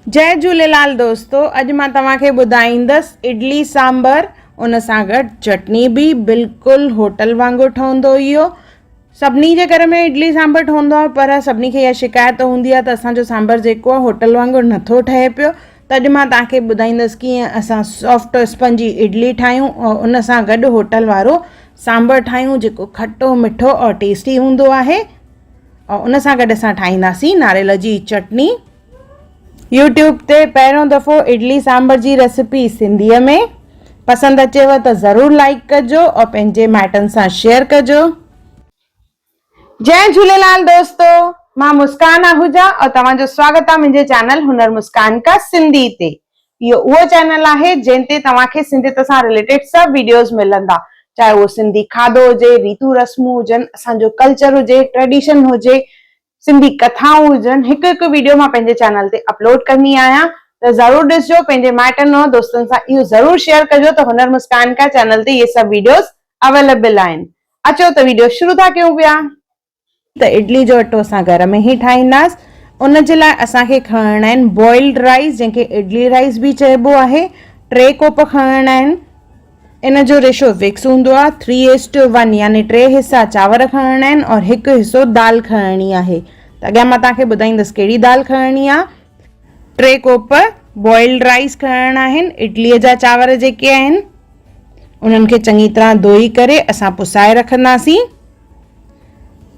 जय झूलेलाल दोस्तों, अॼु मां तव्हांखे ॿुधाईंदसि इडली सांभर, उन सां गॾु चटनी भी बिल्कुलु होटल वांगुरु ठहंदो। इहो सभिनी जे घर में इडली सांभर ठहंदो आहे, पर सभिनी खे इहा शिकायत हूंदी आहे त असांजो सांभर जेको आहे होटल वांगुरु नथो ठहे पियो। त अॼु मां तव्हांखे ॿुधाईंदसि कीअं असां सॉफ्ट स्पंजी इडली ठाहियूं और उन सां गॾु होटल वारो सांभर ठाहियूं जेको खटो मिठो और टेस्टी हूंदो आहे। और उन सां गॾु असां ठाहींदासीं नारेल जी चटनी। यूट्यूब ते पहिरियों दफ़ो इडली सांभर जी रेसिपी सिंधीअ में। पसंदि अचेव त ज़रूरु लाइक कजो और पंहिंजे माइटनि सां शेयर कजो। जय झूलेलाल दोस्तों, मां मुस्कान आहूजा और तव्हांजो स्वागत आहे मुंहिंजे चैनल हुनर मुस्कान का सिंधी ते। इहो उहो चैनल आहे जंहिं ते तव्हांखे सिंधियत सां रिलेटेड सभु वीडियोस मिलंदा, चाहे उहो सिंधी खाधो हुजे, रीतू रस्मूं हुजनि, असांजो कल्चर हुजे, ट्रेडिशन हुजे, सिंधी कथाऊं हुजनि, हिकु हिकु वीडियो मां पंहिंजे चैनल ते अपलोड कंदी आहियां। त ज़रूरु ॾिसजो, पंहिंजे माइटनि और दोस्तनि सां इहो ज़रूरु शेयर कजो त हुनर मुस्कान का चैनल ते इहे सभु वीडियोस अवेलेबल आहिनि। अचो त वीडियो शुरू था कयूं पिया। त इडली जो अटो असां घर में ई ठाहींदासीं। उन जे लाइ असांखे खणणा आहिनि बॉइल्ड राइस, जंहिंखे इडली राइस बि चइबो आहे। 3 कोप खणणा आहिनि। इन जो रेशो फिक्स हूंदो आहे 3:1, यानी 3 हिस्सा चांवर खणणा आहिनि और 1 हिस्सो दाल खणणी आहे। त अॻियां मां तव्हांखे ॿुधाईंदसि कहिड़ी दाल खणणी आहे। 3 कोप बॉइल्ड राइस खणणा आहिनि। इडलीअ जा चांवर जेके आहिनि उन्हनि खे चङी तरह धोई करे असां पुसाए रखंदासीं।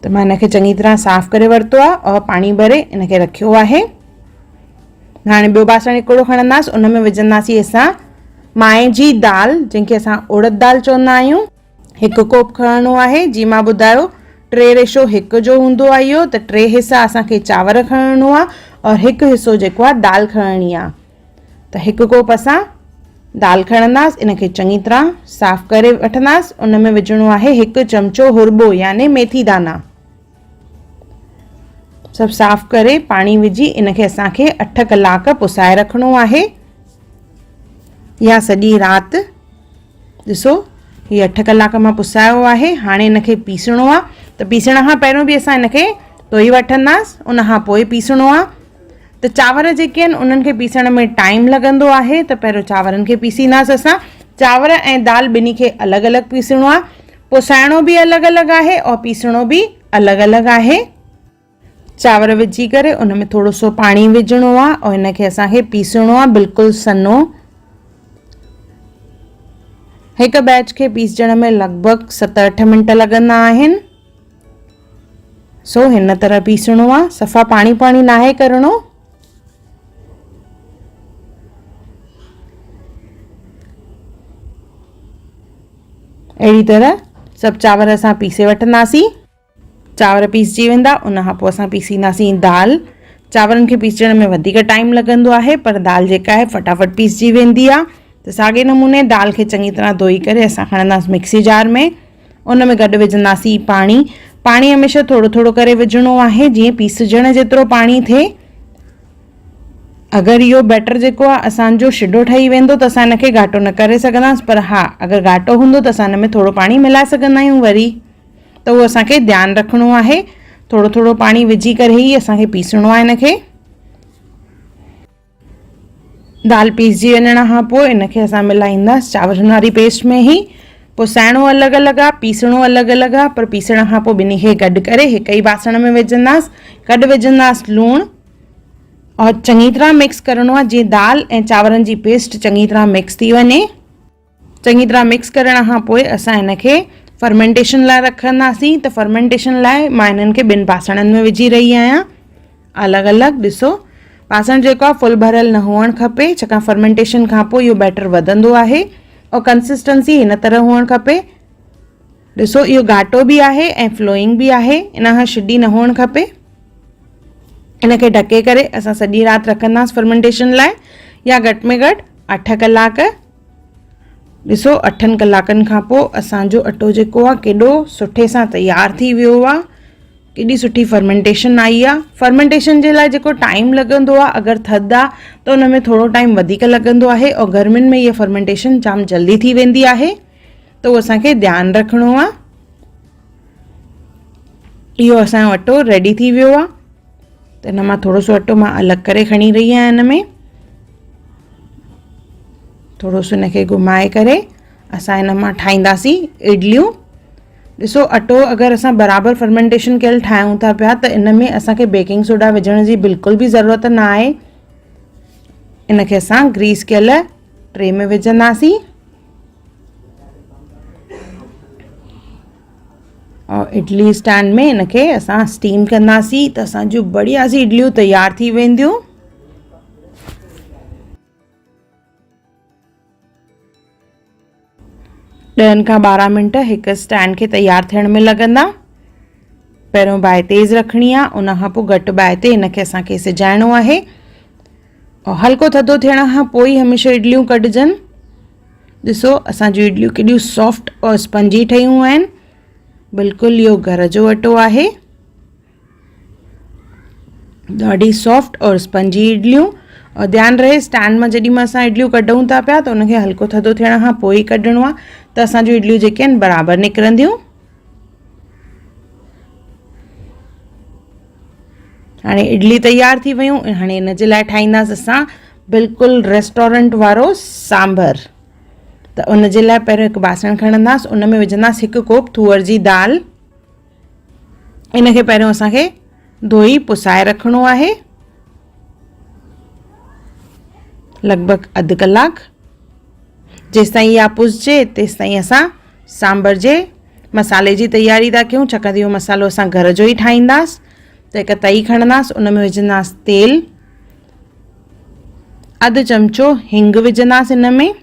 त मां इनखे चङी तरह साफ़ करे वरितो आहे और पाणी भरे इनखे रखियो आहे। हाणे ॿियो बासण हिकिड़ो खणंदासीं, उन में विझंदासीं असां माए जी दाल, जंहिंखे असां उड़द दाल चवंदा आहियूं। 1 कोप खणणो आहे। जी मां ॿुधायो 3:1 जो हूंदो आहे इहो। त 3 हिस्सा असांखे चांवर खणणो आहे और 1 हिस्सो जेको आहे दाल खणणी आहे। त 1 कोप असां दाल खणंदासीं, इनखे चङी तरह साफ़ करे वठंदासीं। उन में विझणो आहे 1 चमचो हुरबो, यानी मेथी दाना। सभु साफ़ करे पाणी विझी इनखे असांखे 8 कलाक पुसाए रखणो आहे, या सॼी राति। ॾिसो, हीअ 8 कलाक मां पुसायो आहे। हाणे इनखे पीसणो आहे। त पीसण खां पहिरियों बि असां इनखे धोई वठंदासीं, उन खां पोइ पीसणो आहे। त चांवर जेके आहिनि उन्हनि खे पीसण में टाइम लॻंदो आहे, त पहिरियों चांवरनि खे पीसींदासीं असां। चांवर ऐं दाल ॿिन्ही खे अलॻि अलॻि पीसणो आहे। पुसाइणो बि अलॻि अलॻि आहे और पीसणो बि अलॻि अलॻि आहे। चांवर विझी करे उन में थोरो सो पाणी विझणो आहे और इनखे असांखे पीसणो आहे बिल्कुलु सन्हो। हिकु बैच खे पीसण में लॻभॻि 7-8 मिंट लॻंदा आहिनि। सो हिन तरह पीसणो आहे, सफ़ा पाणी पाणी नाहे करणो। अहिड़ी तरह सभु चांवर असां पीसे वठंदासीं। चांवर पीसजी वेंदा, उन खां पोइ असां पीसींदासीं दाल। चांवरनि खे पीसण में वधीक टाइम लॻंदो आहे, पर दाल जेका आहे फटाफट पीसजी वेंदी आहे। त साॻे नमूने दाल खे चङी तरह धोई करे असां खणंदासीं मिक्सी जार में। उन में गॾु विझंदासीं पाणी। पाणी हमेशह थोरो थोरो करे विझणो आहे, जीअं पीसजण जेतिरो पाणी थिए। अगरि इहो बैटर जेको आहे असांजो शिडो ठही वेंदो त असां इनखे घाटो न करे सघंदासीं, पर हा, अगरि घाटो हूंदो त असां हिन में थोरो पाणी मिलाए सघंदा आहियूं वरी। त उहो असांखे ध्यानु रखिणो आहे। थोरो थोरो पाणी विझी करे ई असांखे पीसणो आहे इनखे। दाल पीसजी वञण खां पोइ इनखे असां मिलाईंदासीं चांवरनि वारी पेस्ट में ई। पुसाइणो अलॻि अलॻि आहे, पीसणो अलॻि अलॻि आहे, पर पीसण खां पोइ ॿिन्ही खे गॾु करे हिक ई बासण में विझंदासीं। गॾु विझंदासीं लूणु और चङी तरह मिक्स करणो आहे, जीअं दाल ऐं चांवरनि जी पेस्ट चङी तरह मिक्स थी वञे। चङी तरह मिक्स करण खां पोइ असां हिनखे फर्मेंटेशन लाइ रखंदासीं। त फर्मेंटेशन लाइ मां हिननि खे 2 बासणनि में विझी रही आहियां अलॻि अलॻि। ॾिसो, बासण जेको आहे फुल भरियल न हुअणु खपे, छाकाणि फर्मेंटेशन खां पोइ इहो बैटर वधंदो आहे और कंसिस्टेंसी हिन तरह हुअणु खपे। ॾिसो, इहो घाटो बि आहे ऐं फ्लोइंग बि आहे, इन खां शिडी न हुअणु खपे। इनखे ढके करे असां सॼी राति रखंदासीं फर्मेंटेशन लाइ, या घटि में घटि 8 कलाक। ॾिसो, 8 कलाकनि खां पोइ असांजो अटो जेको आहे केॾो सुठे सां तयारु थी वियो आहे। केॾी सुठी फर्मेंटेशन आई आहे। फर्मेंटेशन जे लाइ जेको टाइम लॻंदो आहे, अगरि थधि आहे त उन में थोरो टाइम वधीक लॻंदो आहे और गर्मियुनि में इहा फर्मेंटेशन जाम जल्दी थी वेंदी आहे। त उहो असांखे ध्यानु रखिणो आहे। इहो असांजो अटो रेडी थी वियो आहे। त हिन मां थोरो सो अटो मां अलॻि करे खणी रही आहियां हिन में। थोरो सो इनखे घुमाए करे असां इन मां ठाहींदासीं इडलियूं। ॾिसो अटो अगरि असां बराबरि फर्मेंटेशन कयल ठाहियूं था पिया त इन में असांखे बेकिंग सोडा विझण जी बिल्कुलु बि ज़रूरत न आहे। इनखे असां ग्रीस कयल ट्रे में विझंदासीं और इडली स्टैंड में इनखे असां स्टीम कंदासीं त असांजूं बढ़िया सी इडलियूं तैयार थी वेंदियूं। ॾहनि खां 12 मिंट हिक स्टैंड खे तैयार थियण में लॻंदा। पहिरियों बाहि तेज़ रखणी आहे, उन खां पोइ घटि बाहि ते इनखे असांखे सिजाइणो आहे और हल्को थधो थियण खां पोइ ई हमेशह इडलियूं कढजनि। ॾिसो असांजूं इडलियूं केॾियूं सॉफ्ट और स्पंजी ठहियूं आहिनि। बिल्कुलु इहो घर जो अटो आहे। ॾाढी सॉफ्ट और स्पंजी इडलियूं। और ध्यानु रहे स्टैंड मां जेॾी महिल असां इडलियूं कढूं था पिया त उनखे हल्को थधो थियण खां पोइ ई कढणो आहे त असांजूं इडलियूं जेके आहिनि बराबरि निकिरंदियूं। हाणे इडली तैयार थी वियूं। हाणे इन जे लाइ ठाहींदासीं असां बिल्कुलु रेस्टोरेंट वारो सांभर। त उन जे लाइ पहिरियों हिकु बासण खणंदासीं, उन में विझंदासीं 1 कोप तुअर जी दाल। इनखे पहिरियों असांखे धोई पुसाए रखिणो आहे लॻभॻि अधु कलाक। जेसिताईं इहा पुसजे तेसिताईं असां सांभर जे मसाले जी तयारी था कयूं, छाकाणि इहो मसालो असां घर जो ई ठाहींदासीं। त हिकु तई खणंदासीं, उन में विझंदासीं तेल, अधु चमचो हिंग विझंदासीं इन में।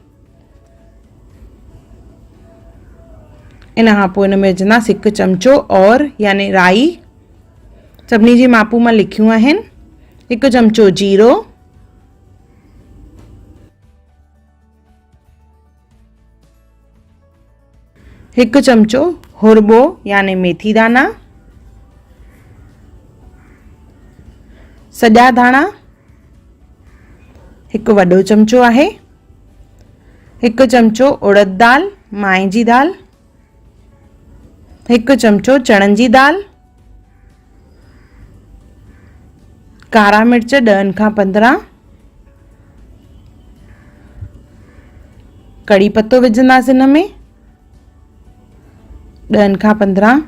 इन खां पोइ इन में विझंदासीं 1 चमचो और यानी राई। सभिनी जी मापूं मां लिखियूं आहिनि। 1 चमचो जीरो, 1 चमचो हुरबो यानी मेथी दाना, सॼा धाणा 1 वॾो चमचो आहे, 1 चमचो उड़द दाल माए जी दाल, 1 चमचो चणनि जी दाल, कारा मिर्च 10 खां 15, कड़ी पत्तो विझंदासीं इन में 10 खां 15,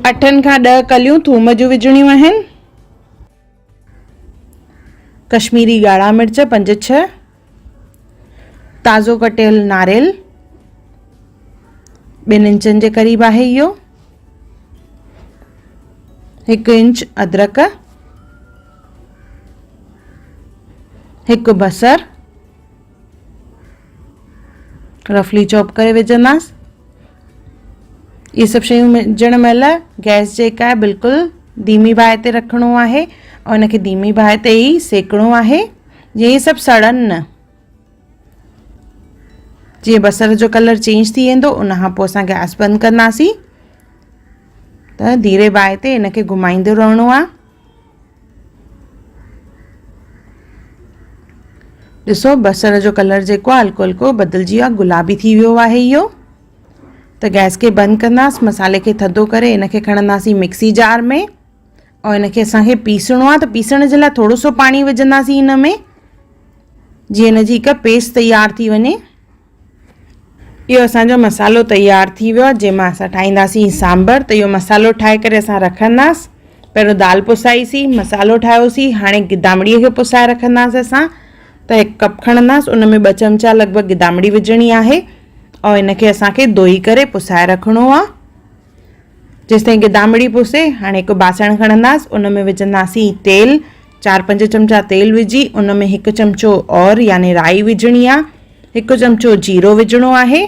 8 खां 10 कलियूं थूम जूं विझणियूं आहिनि, कश्मीरी ॻाढ़ा मिर्च 5-6, ताज़ो कटियल नारियल 2 इंचनि जे क़रीब आहे इहो, 1 इंच अदरक, 1 बसर रफली चॉप करे विझंदासीं। ये सभु शयूं विझण महिल गैस जेका आहे बिल्कुलु धीमी बाहि ते रखिणो आहे और इनखे धीमी बाहि ते ई सेकणो आहे जीअं ही सभु सड़नि न। जीअं बसर जो कलर चेंज थी वेंदो उन खां पोइ असां गैस बंदि कंदासीं। त धीरे बाहि ते इनखे घुमाईंदो रहणो आहे। ॾिसो बसर जो कलर जेको आहे हल्को हल्को बदिलजी वियो आहे, गुलाबी थी वियो आहे इहो। त गैस के बंदि कंदासीं, मसाले खे थधो करे इनखे खणंदासीं मिक्सी जार में और इनखे असांखे पीसणो आहे। त पीसण जे लाइ थोरो सो पाणी विझंदासीं इन में जीअं इनजी हिकु पेस्ट तयार थी वञे। इहो असांजो मसालो तयार थी वियो आहे जंहिंमां असां ठाहींदासीं सांभर। त इहो मसालो ठाहे करे असां रखंदासीं। पहिरियों दाल पुसाईसीं, मसालो ठाहियोसीं, हाणे गिदामड़ीअ खे पुसाए रखंदासीं असां। त 1 कप खणंदासीं, उन में 2 चमचा लॻभॻि गिदामड़ी विझणी आहे और इनखे असांखे धोई करे पुसाए रखिणो आहे। जेसिताईं गिदामड़ी पुसे हाणे हिकु बासण खणंदासीं, उन में विझंदासीं तेल, 4-5 चमचा तेल विझी उन में 1 चमचो और यानी राई विझणी आहे, 1 चमचो जीरो विझणो आहे,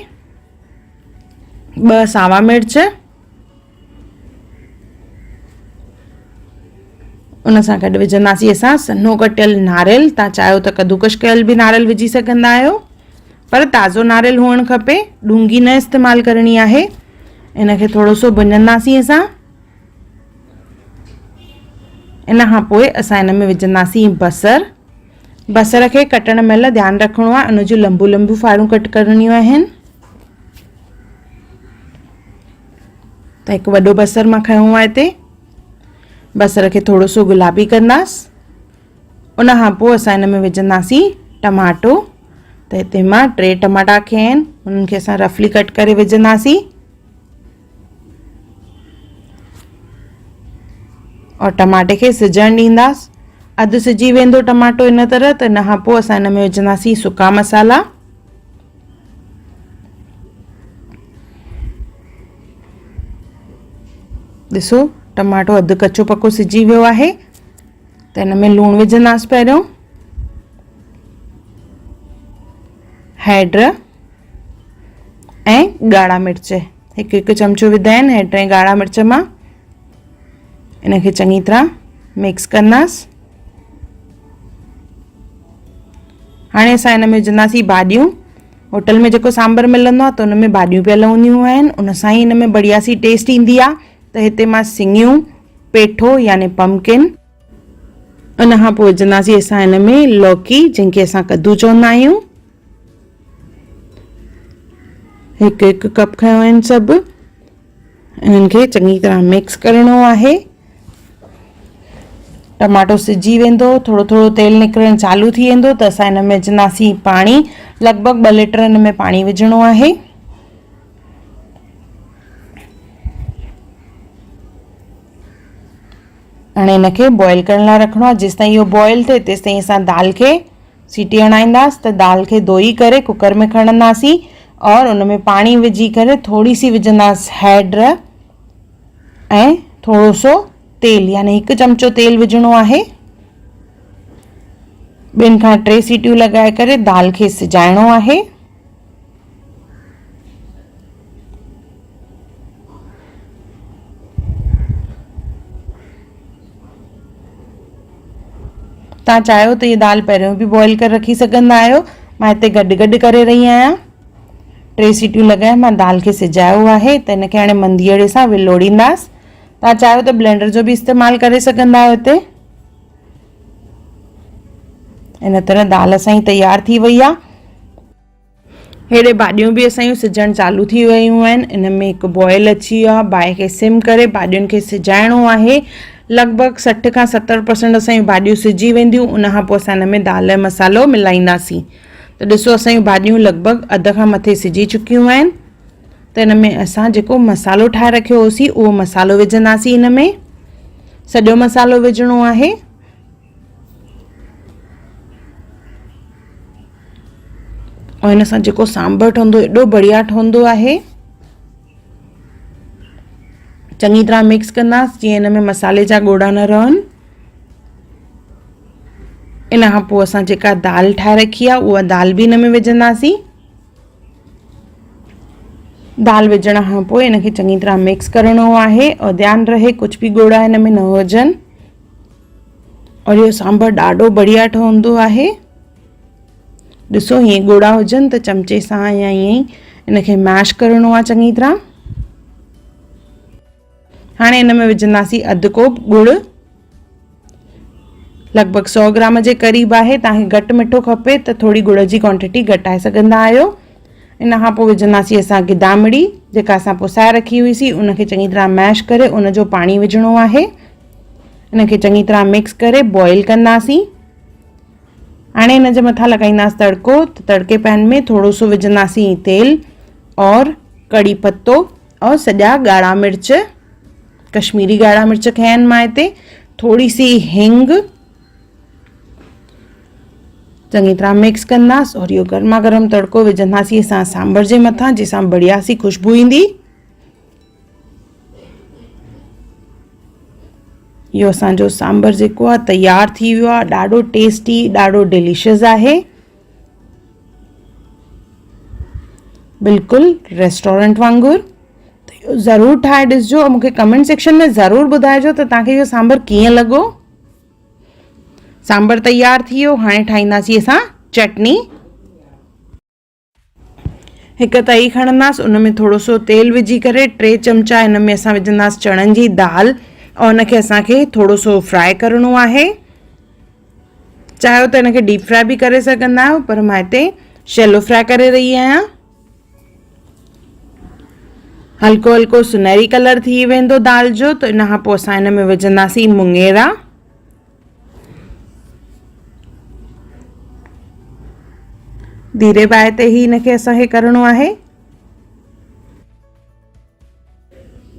2 सावा मिर्च, उन सां गॾु विझंदासीं असां सन्हो कटियल नारियल। तव्हां चाहियो त कद्दूकश कयल बि नारियल विझी सघंदा आहियो, पर ताज़ो नारियल हुअणु खपे, डूंगी न इस्तेमालु करणी आहे। इनखे थोरो सो भुञंदासीं असां। इन खां पोइ असां इन में विझंदासीं बसर। बसर खे कटण महिल ध्यानु रखिणो आहे, उन जूं लंबू लंबू फाड़ियूं कट करणियूं आहिनि। त हिकु वॾो बसर मां खयो आहे हिते। बसर खे थोरो सो गुलाबी कंदासीं। उन खां पोइ असां इन में विझंदासीं टमाटो। त हिते मां 3 टमाटा खया आहिनि, उन्हनि खे असां रफली कट करे विझंदासीं और टमाटे खे सिझण ॾींदासीं। अधु सिझी वेंदो टमाटो इन तरह, त इन खां पोइ असां इन में विझंदासीं सुका मसाला। ॾिसो टमाटो अधु कचो पको सिझी वियो आहे, त इन में लूणु विझंदासीं पहिरियों, हैड ऐं ॻाढ़ा मिर्च हिकु हिकु चमचो विधा आहिनि। हैड ऐं ॻाढ़ा मिर्च मां इनखे चङी तरह मिक्स कंदासीं। हाणे असां इन में विझंदासीं भाॼियूं। होटल में जेको सांभर मिलंदो आहे त उन में भाॼियूं पियल हूंदियूं आहिनि, उन सां ई इन में बढ़िया सी टेस्ट ईंदी आहे। त हिते मां सिङियूं, पेठो यानी पम्पकिन, उन खां पोइ विझंदासीं असां इन में लौकी जंहिंखे असां कद्दू चवंदा आहियूं। हिकु हिकु कप खयो आहिनि सभु। इन्हनि खे चङी तरह मिक्स करिणो आहे। टमाटो सिझी वेंदो, थोरो थोरो तेल निकिरणु चालू थी वेंदो, त असां इन में विझंदासीं पाणी। लॻभॻि 2 लीटर इन में पाणी विझणो आहे। हाणे इनखे बॉइल करण लाइ रखिणो आहे। जेसि ताईं इहो बॉइल थिए तेसि ताईं असां दाल खे सीटी हणाईंदासीं। त दाल खे धोई करे कुकर में खणंदासीं और उन में पाणी विझी करे थोरी सी विझंदासीं हैड ऐं थोरो सो तेल यानी 1 चमचो तेल विझणो आहे। 2 खां 3 सीटियूं लॻाए करे दाल खे सिजाइणो आहे। तव्हां चाहियो त इहा दाल पहिरियों बि बॉइल करे रखी सघंदा आहियो। मां हिते गॾु करे रही आहियां। 3 सीटियूं लॻाए मां दाल खे सिजायो आहे, त इनखे हाणे मंदीअड़े सां विलोड़ींदासीं। तव्हां चाहियो त ब्लेंडर जो बि इस्तेमालु करे सघंदा आहियो। हिते इन तरह दाल असांजी तयार थी वई आहे। हेॾे भाॼियूं बि असांजूं सिझणु चालू थी वियूं आहिनि। इन में हिकु बॉइल अची वियो आहे। बाहि खे सिम करे भाॼियुनि खे सिजाइणो आहे। लॻभॻि 60 खां 70% असांजूं भाॼियूं सिझी वेंदियूं। उन खां पोइ असां इन में दाल मसालो मिलाईंदासीं। त ॾिसो असांजूं भाॼियूं लॻभॻि अध खां मथे सिझी चुकियूं आहिनि। त इन में असां जेको मसालो ठाहे रखियो होसीं उहो मसालो विझंदासीं। इन में सॼो मसालो विझणो आहे। और हिन सां जेको सांभर ठहंदो एॾो बढ़िया ठहंदो आहे। चङी तरह मिक्स कंदासीं जीअं हिन में मसाले जा ॻोढ़ा न रहनि। इन खां पोइ असां जेका दाल ठाहे रखी आहे उहा दाल बि हिन में विझंदासीं। दाल विझण खां पोइ इनखे चङी तरह मिक्स करिणो आहे और ध्यानु रहे कुझु बि ॻोढ़ा हिन में न हुजनि। और इहो सांभर ॾाढो बढ़िया ठहंदो आहे। ॾिसो हीअं ॻोढ़ा हुजनि त चमचे सां या ईअं ई इनखे मैश करिणो आहे चङी तरह। हाणे इन में विझंदासीं अधु कोप ॻुड़ु। लॻभॻि 100 ग्राम जे क़रीब आहे। तव्हांखे घटि मिठो खपे त थोरी गुड़ जी क्वांटिटी घटाए सघंदा आहियो। इन खां पोइ विझंदासीं असां गिदामिड़ी जेका असां पुसाए रखी हुईसीं, उनखे चङी तरह मैश करे उनजो पाणी विझणो आहे। इनखे चङी तरह मिक्स करे बॉइल कंदासीं। हाणे इन जे मथां लॻाईंदासीं तड़को। त तड़के पैन में थोरो सो विझंदासीं तेल और कड़ी पत्तो और सॼा ॻाढ़ा मिर्च, कश्मीरी ॻाढ़ा मिर्च खया आहिनि मां हिते, थोरी सी हिंग, चङी तरह मिक्स कंदासीं और इहो गर्मा गर्म तड़को विझंदासीं असां सांभर जे मथां, जंहिंसां बढ़िया सी खुशबू ईंदी। इहो असांजो सांभर जेको आहे तयार थी वियो आहे। ॾाढो टेस्टी, ॾाढो डिलीशियस आहे। बिल्कुलु रेस्टोरेंट वांगुरु। त इहो ज़रूरु ठाहे ॾिसजो और मूंखे कमेंट सेक्शन में ज़रूरु ॿुधाइजो त तव्हांखे इहो सांभर कीअं लॻो। सांभर तयार थी वियो। हाणे ठाहींदासीं असां चटनी। हिकु तई खणंदासीं, उन में थोरो सो तेल विझी करे 3 चमचा हिन में असां विझंदासीं चणनि जी दाल और उनखे असांखे थोरो सो फ्राई करिणो आहे। चाहियो त हिनखे डीप फ्राई बि करे सघंदा आहियो, पर मां हिते शैलो फ्राई करे रही आहियां। हल्को हल्को सुनहरी कलर थी वेंदो दाल जो, त इन खां पोइ असां हिन में विझंदासीं मुङेरा। धीरे बाहि ते ही इनखे असांखे करणो आहे।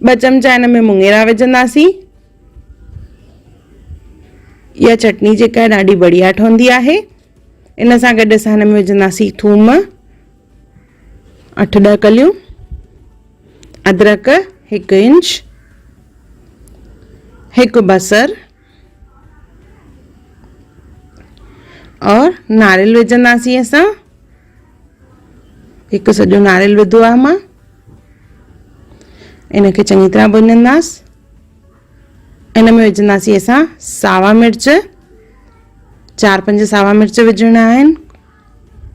2 चमचा इन में मुङेरा विझंदासीं। इहा चटनी जेका आहे ॾाढी बढ़िया ठहंदी आहे। इन सां गॾु असां हिन में विझंदासीं थूम 8-10 कलियूं, अदरक 1 इंच, 1 बसर और नारियल विझंदासीं असां। 1 सॼो नारियल विधो आहे मां। इनखे चङी तरह भुञंदासीं। इन में विझंदासीं असां सावा मिर्च, 4-5 सावा मिर्च विझणा आहिनि।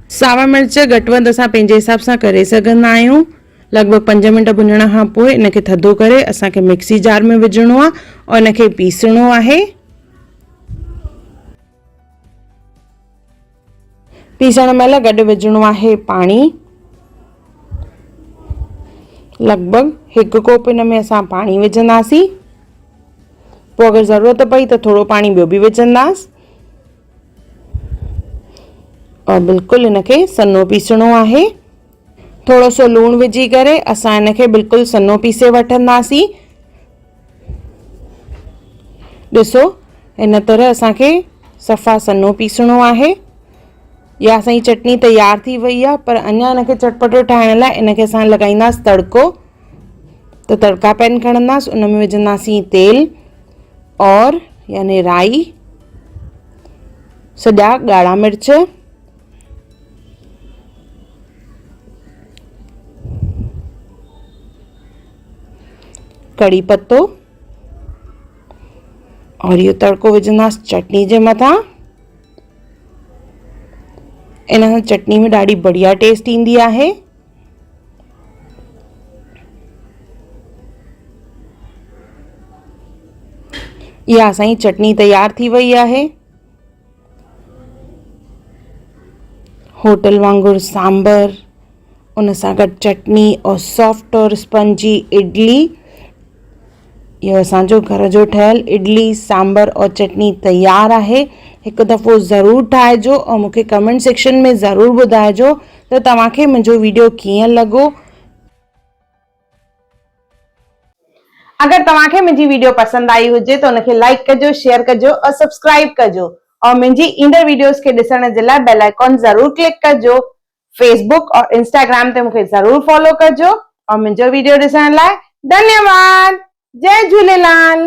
सावा मिर्च घटि वधि असां पंहिंजे हिसाब सां करे सघंदा आहियूं। लॻभॻि 5 मिंट भुञण खां पोइ इनखे थधो करे असांखे मिक्सी जार में विझणो आहे और इनखे पीसणो आहे। पीसण महिल गॾु विझणो आहे पाणी। लॻभॻि 1 कोप इन में असां पाणी विझंदासीं। पोइ अगरि ज़रूरत पई त थोरो पाणी ॿियो बि विझंदासीं और बिल्कुलु इनखे सन्हो पीसणो आहे। थोरो सो लूणु विझी करे असां इनखे बिल्कुलु सन्हो पीसे वठंदासीं। ॾिसो इन तरह असांखे सफ़ा सन्हो पीसणो आहे। या असांजी चटनी तैयार थी वई आहे, पर अञा इनखे चटपटो ठाहिण लाइ इनखे असां लॻाईंदासीं तड़को। त तड़का पैन खणंदासीं, उन में विझंदासीं तेल और यानी राई, सॼा ॻाढ़ा मिर्च, कड़ी पत्तो और इहो तड़को विझंदासीं चटनी जे मथां। इन सां चटनी में ॾाढी बढ़िया टेस्ट ईंदी आहे। इहा असांजी चटनी तैयार थी वई आहे। होटल वांगुरु सांबर, उन सां गॾु चटनी और सॉफ्ट और स्पंजी इडली। इहो असांजो घर जो ठहियल इडली सांबर और चटनी तैयार आहे। हिकु दफ़ो ज़रूरु ठाहिजो और मूंखे कमेंट सेक्शन में ज़रूरु ॿुधाइजो त तव्हांखे मुंहिंजो वीडियो कीअं लॻो। अगरि तव्हांखे मुंहिंजी वीडियो पसंदि आई हुजे त उनखे लाइक कजो, शेयर कजो और सब्सक्राइब कजो और मुंहिंजी ईंदड़ वीडियोस खे ॾिसण जे लाइ बेल आइकॉन ज़रूरु क्लिक कजो। फेसबुक और इंस्टाग्राम ते मूंखे ज़रूरु फॉलो कजो और मुंहिंजो वीडियो ॾिसण लाइ धन्यवाद। जय झूलेलाल।